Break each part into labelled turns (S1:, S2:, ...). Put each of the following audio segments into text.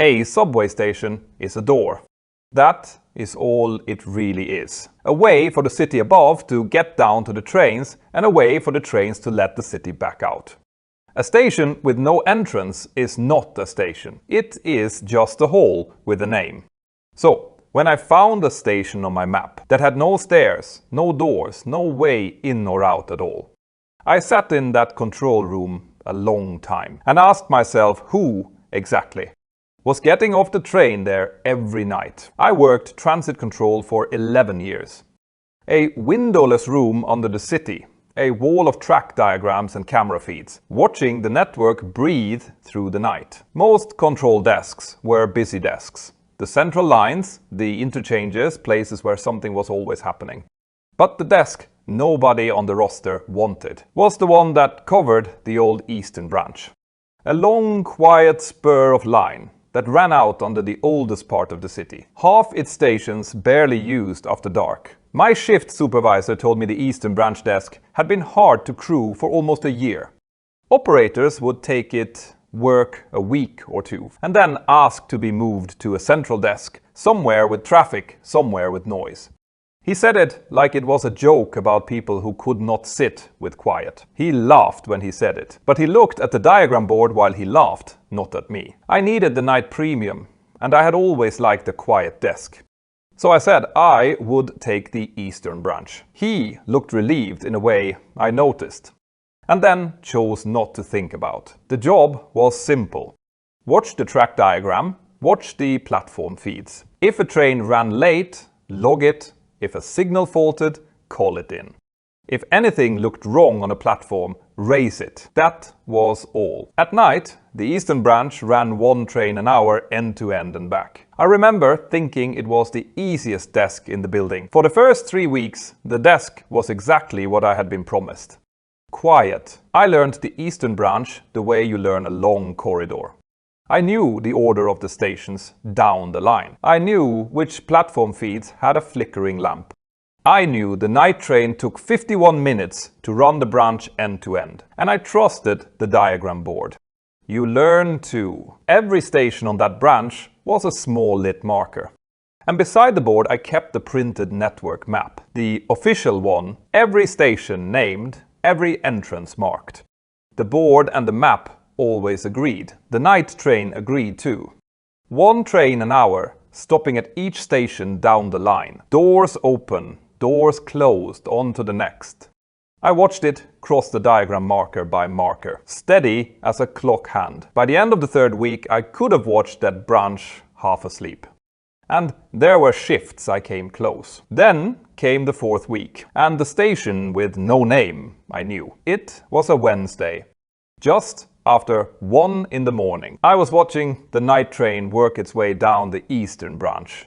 S1: A subway station is a door. That is all it really is. A way for the city above to get down to the trains and a way for the trains to let the city back out. A station with no entrance is not a station. It is just a hall with a name. So, when I found a station on my map that had no stairs, no doors, no way in or out at all, I sat in that control room a long time and asked myself who exactly was getting off the train there every night. I worked transit control for 11 years. A windowless room under the city, a wall of track diagrams and camera feeds, watching the network breathe through the night. Most control desks were busy desks. The central lines, the interchanges, places where something was always happening. But the desk nobody on the roster wanted was the one that covered the old Eastern Branch. A long, quiet spur of line that ran out under the oldest part of the city. Half its stations barely used after dark. My shift supervisor told me the Eastern Branch desk had been hard to crew for almost a year. Operators would take it work a week or two and then ask to be moved to a central desk, somewhere with traffic, somewhere with noise. He said it like it was a joke about people who could not sit with quiet. He laughed when he said it, but he looked at the diagram board while he laughed, not at me. I needed the night premium, and I had always liked a quiet desk. So I said I would take the Eastern Branch. He looked relieved in a way I noticed, and then chose not to think about. The job was simple. Watch the track diagram, watch the platform feeds. If a train ran late, log it. If a signal faulted, call it in. If anything looked wrong on a platform, raise it. That was all. At night, the Eastern Branch ran one train an hour end to end and back. I remember thinking it was the easiest desk in the building. For the first 3 weeks, the desk was exactly what I had been promised. Quiet. I learned the Eastern Branch the way you learn a long corridor. I knew the order of the stations down the line. I knew which platform feeds had a flickering lamp. I knew the night train took 51 minutes to run the branch end to end, and I trusted the diagram board. You learn too. Every station on that branch was a small lit marker. And beside the board I kept the printed network map, the official one, every station named, every entrance marked. The board and the map always agreed. The night train agreed too. One train an hour, stopping at each station down the line. Doors open, doors closed, on to the next. I watched it cross the diagram marker by marker, steady as a clock hand. By the end of the 3rd week, I could have watched that branch half asleep. And there were shifts I came close. Then came the 4th week, and the station with no name, I knew. It was a Wednesday. Just after 1 in the morning, I was watching the night train work its way down the Eastern Branch.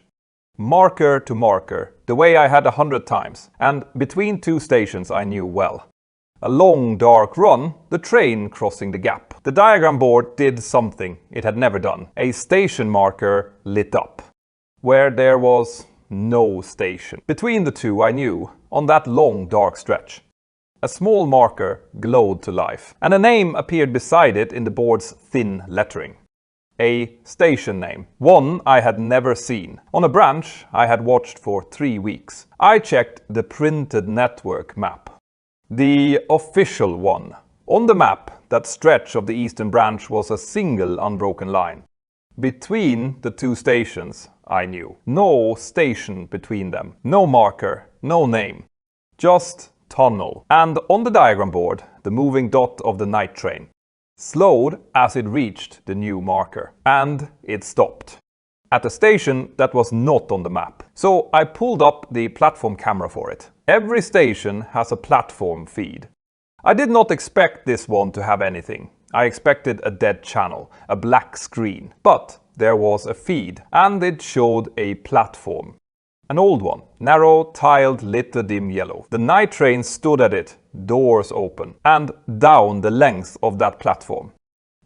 S1: Marker to marker, the way I had 100 times, and between 2 stations I knew well. A long dark run, the train crossing the gap. The diagram board did something it had never done. A station marker lit up, where there was no station. Between the 2 I knew, on that long dark stretch. A small marker glowed to life, and a name appeared beside it in the board's thin lettering. A station name, one I had never seen, on a branch I had watched for 3 weeks. I checked the printed network map. The official one. On the map, that stretch of the Eastern Branch was a single unbroken line. Between the 2 stations, I knew. No station between them. No marker, no name. Just tunnel. And on the diagram board, the moving dot of the night train. Slowed as it reached the new marker. And it stopped. At a station that was not on the map. So I pulled up the platform camera for it. Every station has a platform feed. I did not expect this one to have anything. I expected a dead channel, a black screen. But there was a feed, and it showed a platform. An old one, narrow, tiled, lit a dim yellow. The night train stood at it, doors open, and down the length of that platform.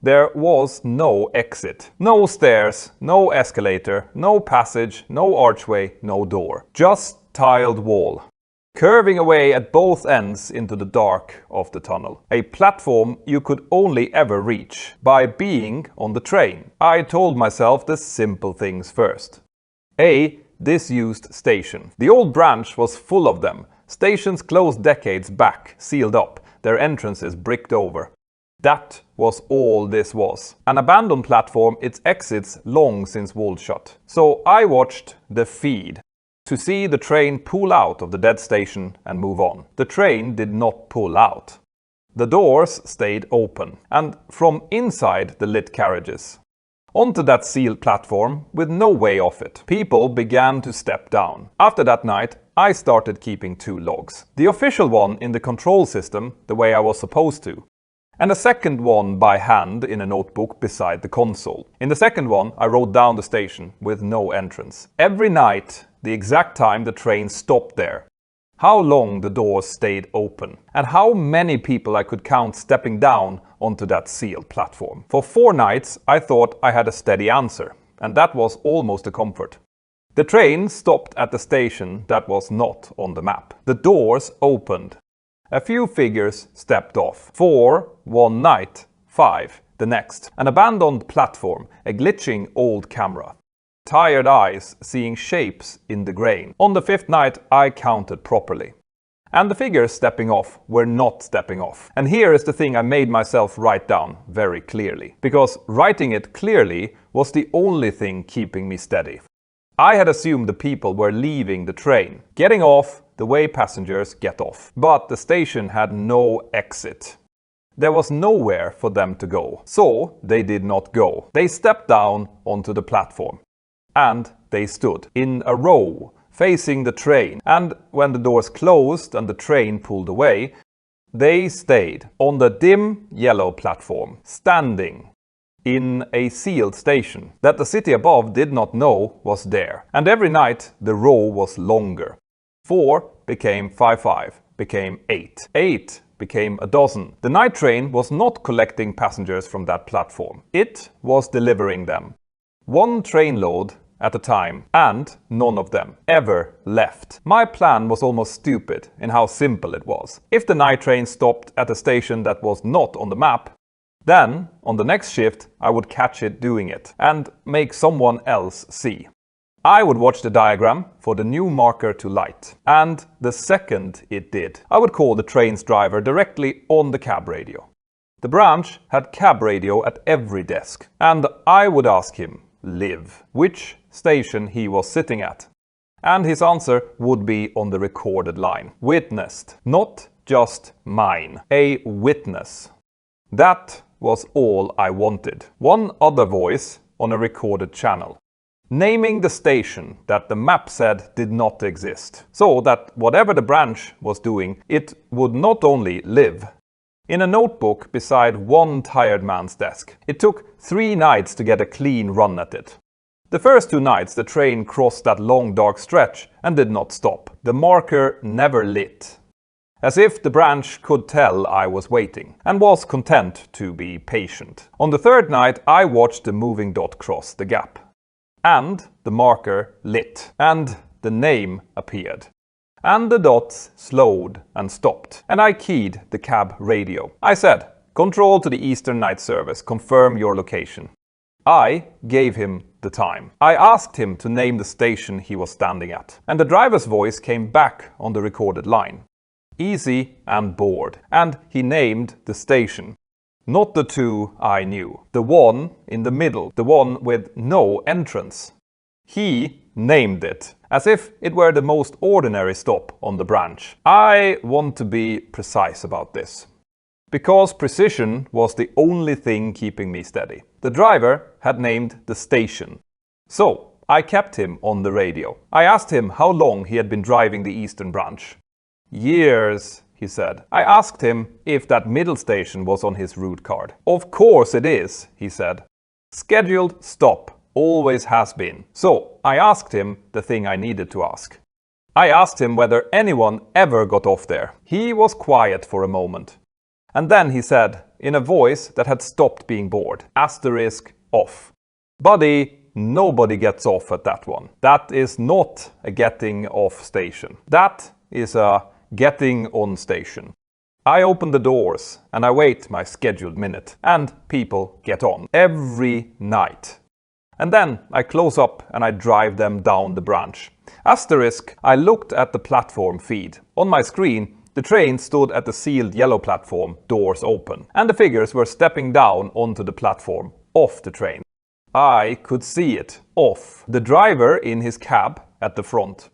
S1: There was no exit, no stairs, no escalator, no passage, no archway, no door. Just tiled wall. curving away at both ends into the dark of the tunnel. A platform you could only ever reach by being on the train. I told myself the simple things first. A disused station. The old branch was full of them. Stations closed decades back, sealed up, their entrances bricked over. That was all this was. An abandoned platform, its exits long since walled shut. So I watched the feed to see the train pull out of the dead station and move on. The train did not pull out. The doors stayed open, and from inside the lit carriages, onto that sealed platform with no way off it, people began to step down. After that night, I started keeping 2 logs. The official one in the control system, the way I was supposed to, and a second one by hand in a notebook beside the console. In the second one, I wrote down the station with no entrance. Every night, the exact time the train stopped there, how long the doors stayed open, and how many people I could count stepping down onto that sealed platform. For 4 nights, I thought I had a steady answer, and that was almost a comfort. The train stopped at the station that was not on the map. The doors opened. A few figures stepped off. 4 one night, 5 the next. An abandoned platform, a glitching old camera. Tired eyes seeing shapes in the grain. On the 5th night I counted properly. And the figures stepping off were not stepping off. And here is the thing I made myself write down very clearly. Because writing it clearly was the only thing keeping me steady. I had assumed the people were leaving the train, getting off the way passengers get off. But the station had no exit. There was nowhere for them to go. So they did not go. They stepped down onto the platform. And they stood in a row, facing the train. And when the doors closed and the train pulled away, they stayed on the dim yellow platform, standing in a sealed station that the city above did not know was there. And every night the row was longer. 4 became 5, became 8. 8 became a dozen. The night train was not collecting passengers from that platform. It was delivering them. 1 train load at a time, and none of them ever left. My plan was almost stupid in how simple it was. If the night train stopped at a station that was not on the map, then on the next shift I would catch it doing it and make someone else see. I would watch the diagram for the new marker to light, and the second it did, I would call the train's driver directly on the cab radio. The branch had cab radio at every desk, and I would ask him, live, which station he was sitting at. And his answer would be on the recorded line. Witnessed, not just mine, a witness. That was all I wanted. One other voice on a recorded channel, naming the station that the map said did not exist, so that whatever the branch was doing, it would not only live. In a notebook beside one tired man's desk. It took 3 nights to get a clean run at it. The first 2 nights the train crossed that long dark stretch and did not stop. The marker never lit. As if the branch could tell I was waiting, and was content to be patient. On the 3rd night I watched the moving dot cross the gap. And the marker lit. And the name appeared. And the dots slowed and stopped. And I keyed the cab radio. I said, "Control to the Eastern Night Service, confirm your location." I gave him the time. I asked him to name the station he was standing at. And the driver's voice came back on the recorded line. Easy and bored. And he named the station. Not the 2 I knew. The one in the middle. The one with no entrance. He named it, as if it were the most ordinary stop on the branch. I want to be precise about this, because precision was the only thing keeping me steady. The driver had named the station, so I kept him on the radio. I asked him how long he had been driving the Eastern branch. Years, he said. I asked him if that middle station was on his route card. Of course it is, he said. Scheduled stop. Always has been. So I asked him the thing I needed to ask. I asked him whether anyone ever got off there. He was quiet for a moment. And then he said, in a voice that had stopped being bored, asterisk off. Buddy, nobody gets off at that one. That is not a getting off station. That is a getting on station. I open the doors and I wait my scheduled minute, and people get on every night. And then I close up and I drive them down the branch. Asterisk, I looked at the platform feed. On my screen, the train stood at the sealed yellow platform, doors open, and the figures were stepping down onto the platform, off the train. I could see it, off. The driver in his cab at the front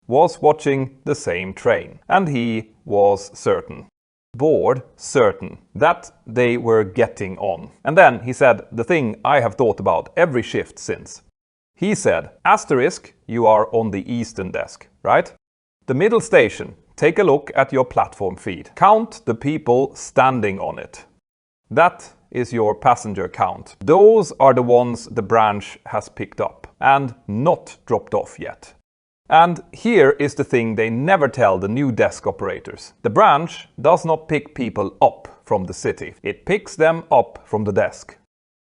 S1: was watching the same train, and he was certain, bored certain, that they were getting on. And then he said the thing I have thought about every shift since. He said, asterisk, you are on the eastern desk, right? The middle station. Take a look at your platform feed. Count the people standing on it. That is your passenger count. Those are the ones the branch has picked up and not dropped off yet. And here is the thing they never tell the new desk operators. The branch does not pick people up from the city. It picks them up from the desk.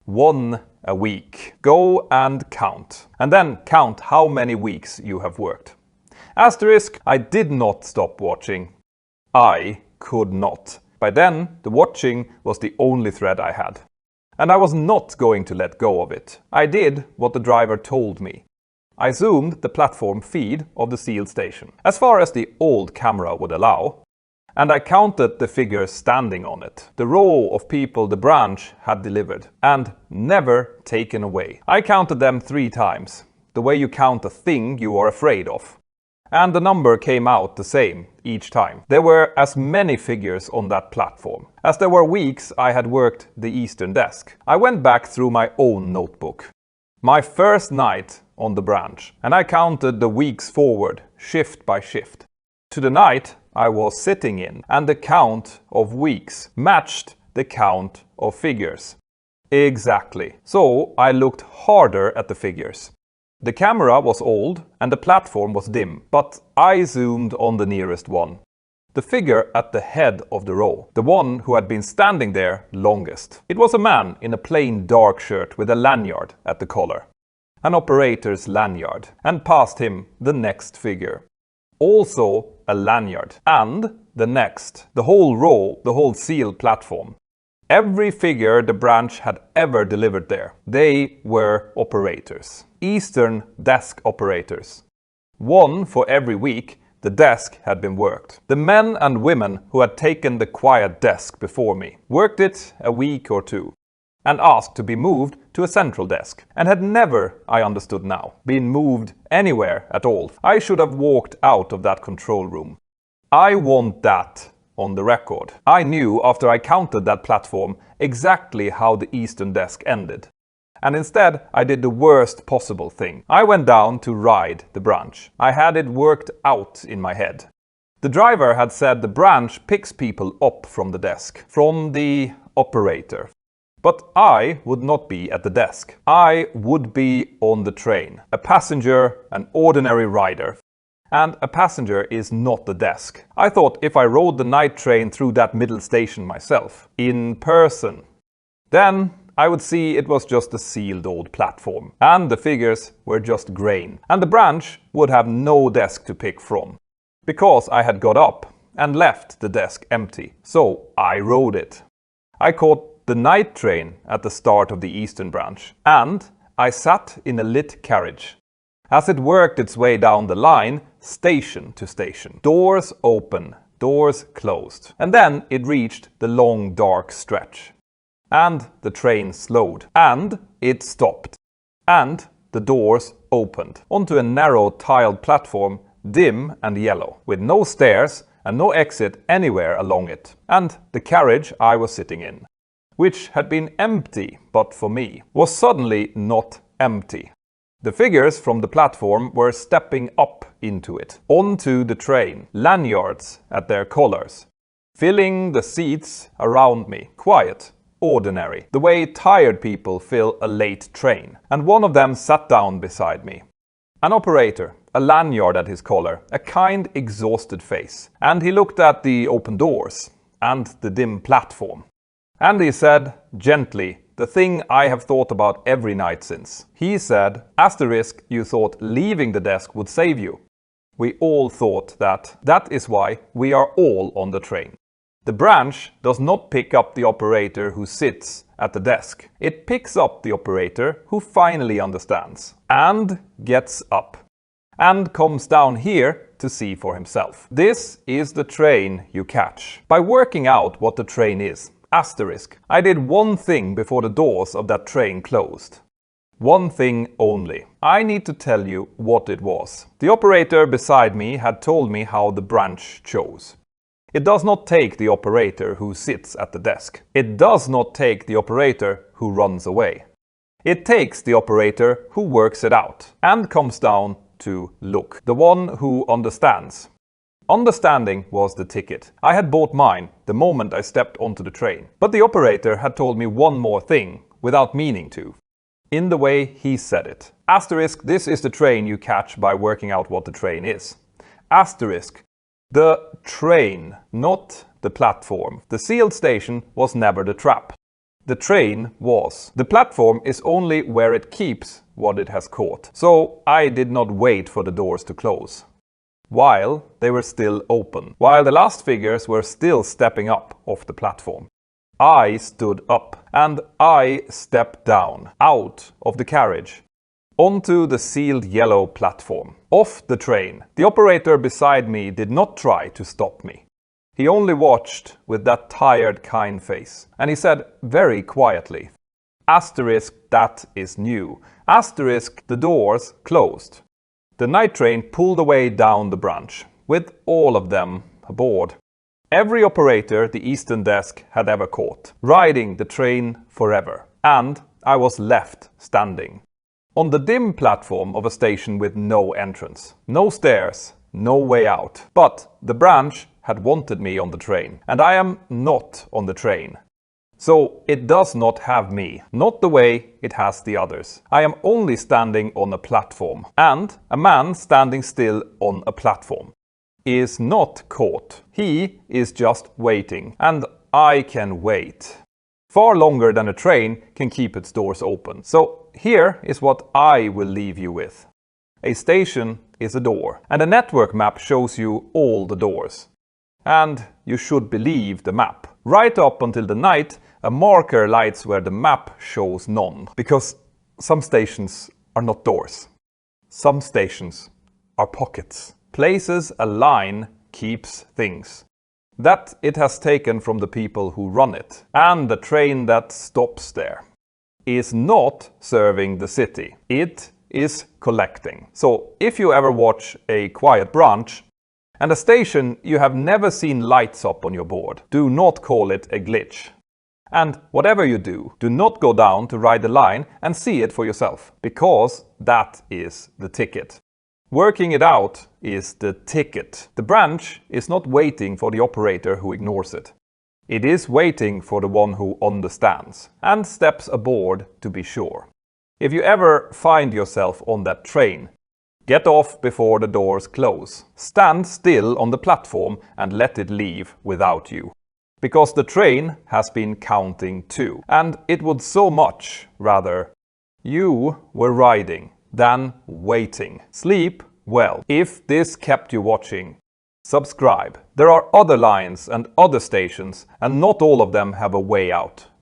S1: 1 a week. Go and count. And then count how many weeks you have worked. Asterisk, I did not stop watching. I could not. By then, the watching was the only thread I had. And I was not going to let go of it. I did what the driver told me. I zoomed the platform feed of the sealed station, as far as the old camera would allow, and I counted the figures standing on it, the row of people the branch had delivered, and never taken away. I counted them 3 times, the way you count a thing you are afraid of. And the number came out the same each time. There were as many figures on that platform as there were weeks I had worked the eastern desk. I went back through my own notebook. My first night on the branch, and I counted the weeks forward, shift by shift, to the night I was sitting in, and the count of weeks matched the count of figures. Exactly. So I looked harder at the figures. The camera was old and the platform was dim, but I zoomed on the nearest one. The figure at the head of the row, the one who had been standing there longest. It was a man in a plain dark shirt with a lanyard at the collar. An operator's lanyard. And past him the next figure. Also a lanyard. And the next. The whole row, the whole sealed platform. Every figure the branch had ever delivered there. They were operators. Eastern desk operators. 1 for every week the desk had been worked. The men and women who had taken the quiet desk before me worked it a week or 2 and asked to be moved to a central desk, and had never, I understood now, been moved anywhere at all. I should have walked out of that control room. I want that on the record. I knew after I counted that platform exactly how the eastern desk ended. And instead I did the worst possible thing. I went down to ride the branch. I had it worked out in my head. The driver had said the branch picks people up from the desk, from the operator. But I would not be at the desk. I would be on the train. A passenger, an ordinary rider. And a passenger is not the desk. I thought if I rode the night train through that middle station myself, in person, then I would see it was just a sealed old platform, and the figures were just grain, and the branch would have no desk to pick from, because I had got up and left the desk empty, so I rode it. I caught the night train at the start of the eastern branch, and I sat in a lit carriage. As it worked its way down the line, station to station, doors open, doors closed, and then it reached the long dark stretch. And the train slowed, and it stopped, and the doors opened onto a narrow tiled platform, dim and yellow, with no stairs and no exit anywhere along it, and the carriage I was sitting in, which had been empty but for me, was suddenly not empty. The figures from the platform were stepping up into it, onto the train, lanyards at their collars, filling the seats around me, quiet, ordinary, the way tired people fill a late train. And one of them sat down beside me. An operator, a lanyard at his collar, a kind, exhausted face. And he looked at the open doors and the dim platform. And he said, gently, the thing I have thought about every night since. He said, asterisk, you thought leaving the desk would save you. We all thought that is why we are all on the train. The branch does not pick up the operator who sits at the desk. It picks up the operator who finally understands and gets up and comes down here to see for himself. This is the train you catch. By working out what the train is, asterisk, I did one thing before the doors of that train closed. One thing only. I need to tell you what it was. The operator beside me had told me how the branch chose. It does not take the operator who sits at the desk. It does not take the operator who runs away. It takes the operator who works it out and comes down to look, the one who understands. Understanding was the ticket. I had bought mine the moment I stepped onto the train. But the operator had told me one more thing without meaning to, in the way he said it. Asterisk, this is the train you catch by working out what the train is. Asterisk, the train, not the platform. The sealed station was never the trap. The train was. The platform is only where it keeps what it has caught. So I did not wait for the doors to close, while they were still open, while the last figures were still stepping up off the platform. I stood up and I stepped down, out of the carriage, onto the sealed yellow platform, off the train. The operator beside me did not try to stop me. He only watched with that tired, kind face, and he said very quietly, asterisk, that is new. Asterisk, the doors closed. The night train pulled away down the branch, with all of them aboard. Every operator the Eastern desk had ever caught, riding the train forever. And I was left standing on the dim platform of a station with no entrance, no stairs, no way out. But the branch had wanted me on the train, and I am not on the train. So it does not have me, not the way it has the others. I am only standing on a platform, and a man standing still on a platform is not caught. He is just waiting, and I can wait far longer than a train can keep its doors open. So here is what I will leave you with. A station is a door, and a network map shows you all the doors. And you should believe the map. Right up until the night, a marker lights where the map shows none. Because some stations are not doors. Some stations are pockets. Places a line keeps things that it has taken from the people who run it. And the train that stops there is not serving the city. It is collecting. So if you ever watch a quiet branch, and a station you have never seen lights up on your board, do not call it a glitch. And whatever you do, do not go down to ride the line and see it for yourself, because that is the ticket. Working it out is the ticket. The branch is not waiting for the operator who ignores it. It is waiting for the one who understands and steps aboard to be sure. If you ever find yourself on that train, get off before the doors close. Stand still on the platform and let it leave without you. Because the train has been counting too. And it would so much rather you were riding than waiting. Sleep well. If this kept you watching, subscribe. There are other lines and other stations, and not all of them have a way out.